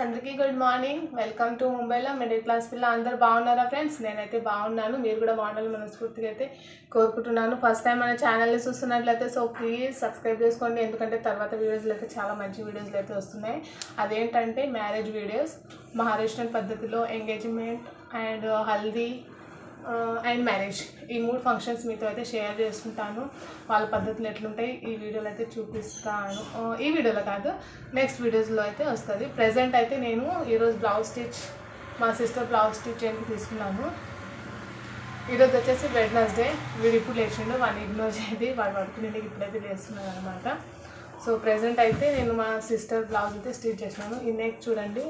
అందరికీ good morning. Welcome to ముంబైలో middle class పిల్ల. అందరు బాగున్నారా ఫ్రెండ్స్? నేనైతే బాగున్నాను. మీరు కూడా బాగుండాలి మనస్ఫూర్తిగా అయితే కోరుకుంటున్నాను. ఫస్ట్ టైం మన ఛానల్ని చూస్తున్నట్లయితే ప్లీజ్ సబ్స్క్రైబ్ చేసుకోండి. ఎందుకంటే తర్వాత వీడియోస్లో అయితే చాలా మంచి వీడియోస్లు అయితే వస్తున్నాయి. అదేంటంటే మ్యారేజ్ వీడియోస్, మహారాష్ట్రన్ పద్ధతిలో engagement and haldi and marriage, ఈ 3 ఫంక్షన్స్ మీతో అయితే షేర్ చేసుకుంటాను. వాళ్ళ పద్ధతులు ఎట్లుంటాయి ఈ వీడియోలో అయితే చూపిస్తాను. ఈ వీడియోలో కాదు, నెక్స్ట్ వీడియోస్లో అయితే వస్తుంది. ప్రజెంట్ అయితే నేను ఈరోజు బ్లౌజ్ స్టిచ్, మా సిస్టర్ బ్లౌజ్ స్టిచ్ చేయడానికి తీసుకున్నాను. ఈరోజు వచ్చేసి వెడ్నెస్డే. వీడు ఇప్పుడు లేచిండు, వాడిని ఇగ్నోర్ చేయదు, వాడు పడుకునేది ఇప్పుడైతే లేస్తున్నాను అనమాట. సో ప్రజెంట్ అయితే నేను మా సిస్టర్ బ్లౌజ్ అయితే స్టిచ్ చేసినాను. ఈ నెక్ చూడండి.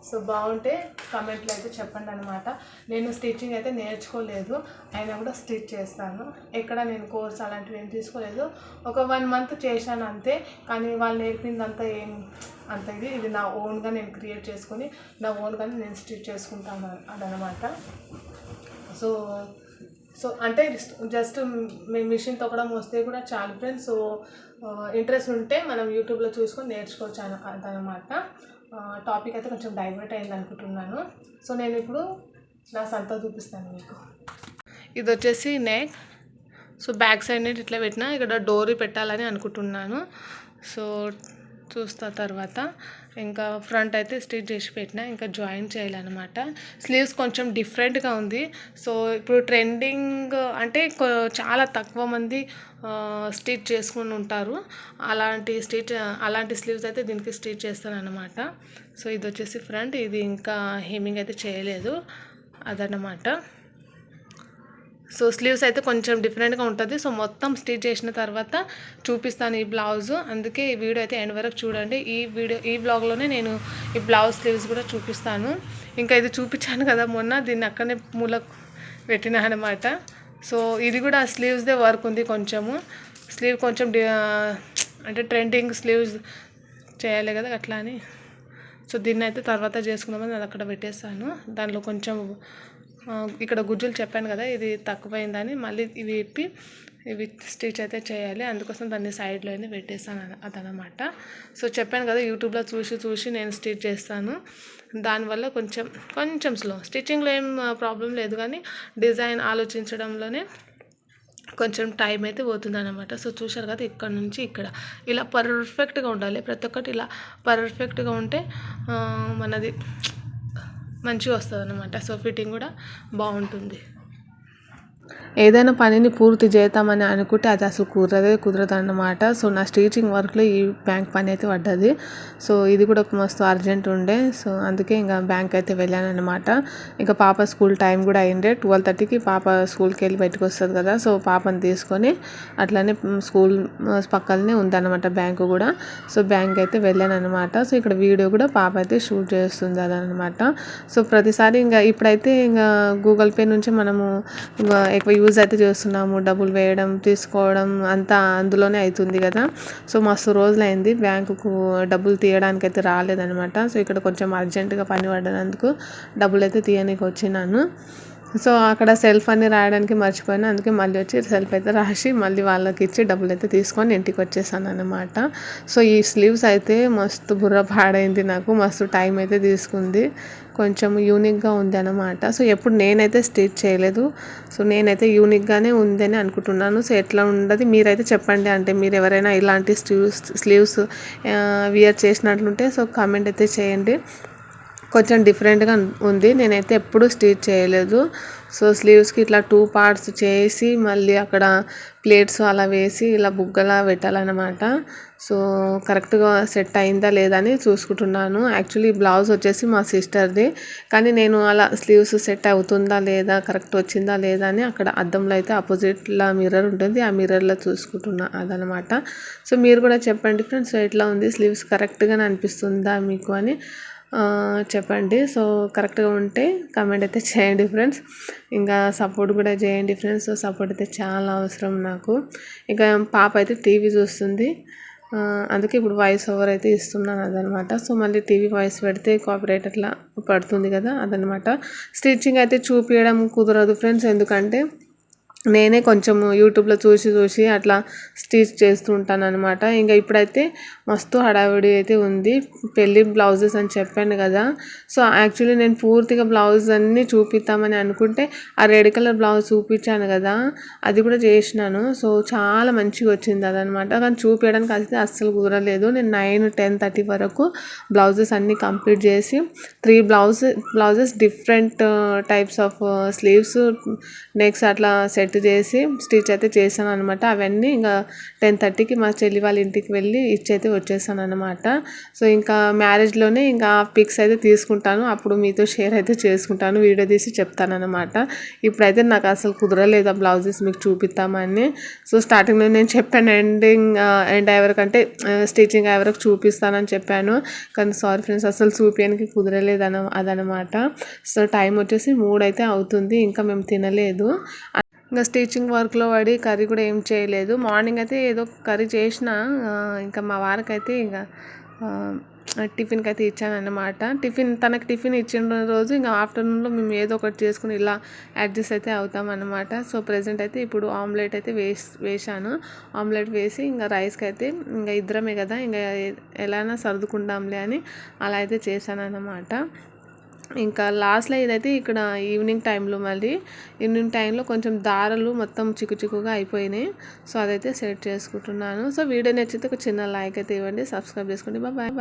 సో బాగుంటే కామెంట్లో అయితే చెప్పండి అనమాట. నేను స్టిచ్చింగ్ అయితే నేర్చుకోలేదు, అయినా కూడా స్టిచ్ చేస్తాను. ఎక్కడ నేను కోర్స్ అలాంటివి ఏం తీసుకోలేదు. ఒక 1 మంత్ చేశాను అంతే. కానీ వాళ్ళు నేర్పిందంతా అంత ఇది నా ఓన్గా నేను క్రియేట్ చేసుకొని నా ఓన్గానే నేను స్టిచ్ చేసుకుంటాను అదనమాట. సో అంటే జస్ట్ మేము మిషన్ తొక్కడం వస్తే కూడా చాలు ఫ్రెండ్స్. సో ఇంట్రెస్ట్ ఉంటే మనం యూట్యూబ్లో చూసుకొని నేర్చుకోవచ్చు అదనమాట. టాపిక్ అయితే కొంచెం డైవర్ట్ అయింది అనుకుంటున్నాను. సో నేను ఇప్పుడు నా సంతా చూపిస్తాను మీకు. ఇది వచ్చేసి నెక్. సో బ్యాక్ సైడ్ నుంచి ఇట్లా పెట్టినా, ఇక్కడ డోరీ పెట్టాలని అనుకుంటున్నాను. సో చూస్తా తర్వాత. ఇంకా ఫ్రంట్ అయితే స్టిచ్ చేసి పెట్టినా, ఇంకా జాయిన్ చేయాలన్నమాట. స్లీవ్స్ కొంచెం డిఫరెంట్గా ఉంది. సో ఇప్పుడు ట్రెండింగ్ అంటే చాలా తక్కువ మంది స్టిచ్ చేసుకుని ఉంటారు. అలాంటి స్లీవ్స్ అయితే దీనికి స్టిచ్ చేస్తాను అనమాట. సో ఇది వచ్చేసి ఫ్రంట్, ఇది ఇంకా హెమ్మింగ్ అయితే చేయలేదు అదన్నమాట. సో స్లీవ్స్ అయితే కొంచెం డిఫరెంట్గా ఉంటుంది. సో మొత్తం స్టిచ్ చేసిన తర్వాత చూపిస్తాను ఈ బ్లౌజ్. అందుకే ఈ వీడియో అయితే ఎండ్ వరకు చూడండి. ఈ బ్లాగ్లోనే నేను ఈ బ్లౌజ్ స్లీవ్స్ కూడా చూపిస్తాను. ఇంకా ఇది చూపించాను కదా మొన్న, దీన్ని అక్కడనే మూలకు పెట్టినా అనమాట. సో ఇది కూడా స్లీవ్స్దే వర్క్ ఉంది. స్లీవ్ కొంచెం అంటే ట్రెండింగ్ స్లీవ్స్ చేయాలి కదా అట్లా అని. సో దీన్ని అయితే తర్వాత చేసుకుందామని అది అక్కడ పెట్టేస్తాను. దాంట్లో కొంచెం ఇక్కడ గుజ్జులు చెప్పాను కదా, ఇది తక్కువైందని మళ్ళీ ఇవి స్టిచ్ అయితే చేయాలి. అందుకోసం దాన్ని సైడ్లోనే పెట్టేస్తాను అదనమాట. సో చెప్పాను కదా, యూట్యూబ్లో చూసి నేను స్టిచ్ చేస్తాను. దానివల్ల కొంచెం స్లో. స్టిచ్చింగ్లో ఏం ప్రాబ్లం లేదు, కానీ డిజైన్ ఆలోచించడంలోనే కొంచెం టైం అయితే పోతుంది అనమాట. సో చూశారు కదా, ఇక్కడ నుంచి ఇక్కడ ఇలా పర్ఫెక్ట్గా ఉండాలి. ప్రతి ఒక్కటి ఇలా పర్ఫెక్ట్గా ఉంటే మనది మంచిగా వస్తుంది అన్నమాట. సో ఫిట్టింగ్ కూడా బాగుంటుంది. ఏదైనా పనిని పూర్తి చేద్దామని అనుకుంటే అది అసలు కుదరదు అన్నమాట. సో నా స్టిచింగ్ వర్క్లో ఈ బ్యాంక్ పని అయితే పడ్డది. సో ఇది కూడా ఒక మస్తు అర్జెంట్ ఉండే. సో అందుకే ఇంకా బ్యాంక్ అయితే వెళ్ళాను అనమాట. ఇంకా పాప స్కూల్ టైం కూడా అయిండే. 12:30కి పాప స్కూల్కి వెళ్ళి బయటకు వస్తుంది కదా. సో పాపని తీసుకొని అట్లానే స్కూల్ పక్కనే ఉందన్నమాట బ్యాంకు కూడా. సో బ్యాంక్ అయితే వెళ్ళాను అనమాట. సో ఇక్కడ వీడియో కూడా పాప అయితే షూట్ చేస్తుంది అదనమాట. సో ప్రతిసారి ఇప్పుడైతే గూగుల్ పే నుంచి మనము ఎక్కువ యూజ్ అయితే చేస్తున్నాము. డబ్బులు వేయడం, తీసుకోవడం అంతా అందులోనే అవుతుంది కదా. సో మస్తు రోజులైంది బ్యాంకుకు డబ్బులు తీయడానికి అయితే రాలేదనమాట. సో ఇక్కడ కొంచెం అర్జెంటుగా పని పడినందుకు డబ్బులు అయితే తీయడానికి వచ్చినాను. సో అక్కడ సెల్ఫ్ అని రాయడానికి మర్చిపోయాను. అందుకే మళ్ళీ వచ్చి సెల్ఫ్ అయితే రాసి మళ్ళీ వాళ్ళకి ఇచ్చి డబ్బులు అయితే తీసుకొని ఇంటికి వచ్చేసాను అనమాట. సో ఈ స్లీవ్స్ అయితే మస్తు బుర్ర పాడైంది నాకు. మస్తు టైం అయితే తీసుకుంది. కొంచెం యూనిక్గా ఉంది అనమాట. సో ఎప్పుడు నేనైతే స్టిచ్ చేయలేదు. సో నేనైతే యూనిక్గానే ఉందని అనుకుంటున్నాను. సో ఎట్లా ఉండదు మీరైతే చెప్పండి. అంటే మీరు ఎవరైనా ఇలాంటి స్లీవ్స్ వియర్ చేసినట్లుంటే సో కామెంట్ అయితే చేయండి. కొంచెం డిఫరెంట్గా ఉంది. నేనైతే ఎప్పుడూ స్టిచ్ చేయలేదు. సో స్లీవ్స్కి ఇట్లా 2 పార్ట్స్ చేసి మళ్ళీ అక్కడ ప్లేట్స్ అలా వేసి ఇలా బుగ్గలా పెట్టాలన్నమాట. సో కరెక్ట్గా సెట్ అయిందా లేదా అని చూసుకుంటున్నాను. యాక్చువల్లీ బ్లౌజ్ వచ్చేసి మా సిస్టర్ది, కానీ నేను అలా స్లీవ్స్ సెట్ అవుతుందా లేదా, కరెక్ట్ వచ్చిందా లేదా అని అక్కడ అద్దంలో అయితే ఆపోజిట్లో మిర్రర్ ఉంటుంది, ఆ మిర్రర్లో చూసుకుంటున్నా అదనమాట. సో మీరు కూడా చెప్పండి ఫ్రెండ్స్, సో ఎట్లా ఉంది స్లీవ్స్ కరెక్ట్గానే అనిపిస్తుందా మీకు అని చెప్పండి. సో కరెక్ట్గా ఉంటే కామెంట్ అయితే చేయండి ఫ్రెండ్స్. ఇంకా సపోర్ట్ కూడా చేయండి ఫ్రెండ్స్. సో సపోర్ట్ అయితే చాలా అవసరం నాకు. ఇంకా పాప అయితే టీవీ చూస్తుంది, అందుకే ఇప్పుడు వాయిస్ ఓవర్ అయితే ఇస్తున్నాను అదనమాట. సో మళ్ళీ టీవీ వాయిస్ పెడితే కాపీరైట్ అట్లా పడుతుంది కదా అదనమాట. స్టిచ్చింగ్ అయితే చూపించడం కుదరదు ఫ్రెండ్స్, ఎందుకంటే నేనే కొంచెం యూట్యూబ్లో చూసి అట్లా స్టిచ్ చేస్తూ ఉంటాను అనమాట. ఇంకా ఇప్పుడైతే మస్తు హడావిడి అయితే ఉంది. పెళ్ళి బ్లౌజెస్ అని చెప్పాను కదా. సో యాక్చువల్లీ నేను పూర్తిగా బ్లౌజ్ అన్నీ చూపిద్దామని అనుకుంటే ఆ రెడ్ కలర్ బ్లౌజ్ చూపించాను కదా, అది కూడా చేసినాను. సో చాలా మంచిగా వచ్చింది అదనమాట. కానీ చూపించడానికి అయితే అస్సలు కుదరలేదు. నేను 9-10:30 వరకు బ్లౌజెస్ అన్నీ కంప్లీట్ చేసి 3 blouses different types of sleeves, next అట్లా సెట్ చేసి స్టిచ్ అయితే చేశాను అనమాట. అవన్నీ ఇంకా 10:30కి మా చెల్లి వాళ్ళ ఇంటికి వెళ్ళి ఇచ్చైతే వచ్చేసాను అనమాట. సో ఇంకా మ్యారేజ్లోనే ఇంకా పిక్స్ అయితే తీసుకుంటాను, అప్పుడు మీతో షేర్ అయితే చేసుకుంటాను, వీడియో తీసి చెప్తాను అనమాట. ఇప్పుడైతే నాకు అసలు కుదరలేదు ఆ బ్లౌజెస్ మీకు చూపిస్తామని. సో స్టార్టింగ్లో నేను చెప్పాను ఎండ్ అయ్యే వరకు, అంటే స్టిచ్చింగ్ అయ్యే వరకు చూపిస్తానని చెప్పాను. కానీ సారీ ఫ్రెండ్స్, అసలు చూపించడానికి కుదరలేదు అదనమాట. సో టైం వచ్చేసి 3 అయితే అవుతుంది, ఇంకా మేము తినలేదు. ఇంకా స్టిచ్చింగ్ వర్క్లో పడి కర్రీ కూడా ఏం చేయలేదు. మార్నింగ్ అయితే ఏదో కర్రీ చేసిన, ఇంకా మా వారికి అయితే ఇంకా టిఫిన్కి అయితే ఇచ్చాను అన్నమాట. తనకి టిఫిన్ ఇచ్చిన రోజు ఇంకా ఆఫ్టర్నూన్లో మేము ఏదో ఒకటి చేసుకుని ఇలా అడ్జస్ట్ అయితే అవుతాం అన్నమాట. సో ప్రజెంట్ అయితే ఇప్పుడు ఆమ్లెట్ అయితే వేసాను. ఆమ్లెట్ వేసి ఇంకా రైస్కి అయితే ఇంకా ఇద్దరమే కదా, ఇంకా ఎలానా సర్దుకుంటాంలే అని అలా అయితే చేశాను అన్నమాట. ఇంకా లాస్ట్లో ఇదైతే ఇక్కడ ఈవినింగ్ టైంలో కొంచెం దారాలు మొత్తం చిక్కుగా అయిపోయినాయి. సో అదైతే సెట్ చేసుకుంటున్నాను. సో వీడియో నచ్చితే ఒక చిన్న లైక్ అయితే ఇవ్వండి, సబ్స్క్రైబ్ చేసుకోండి. బాయ్.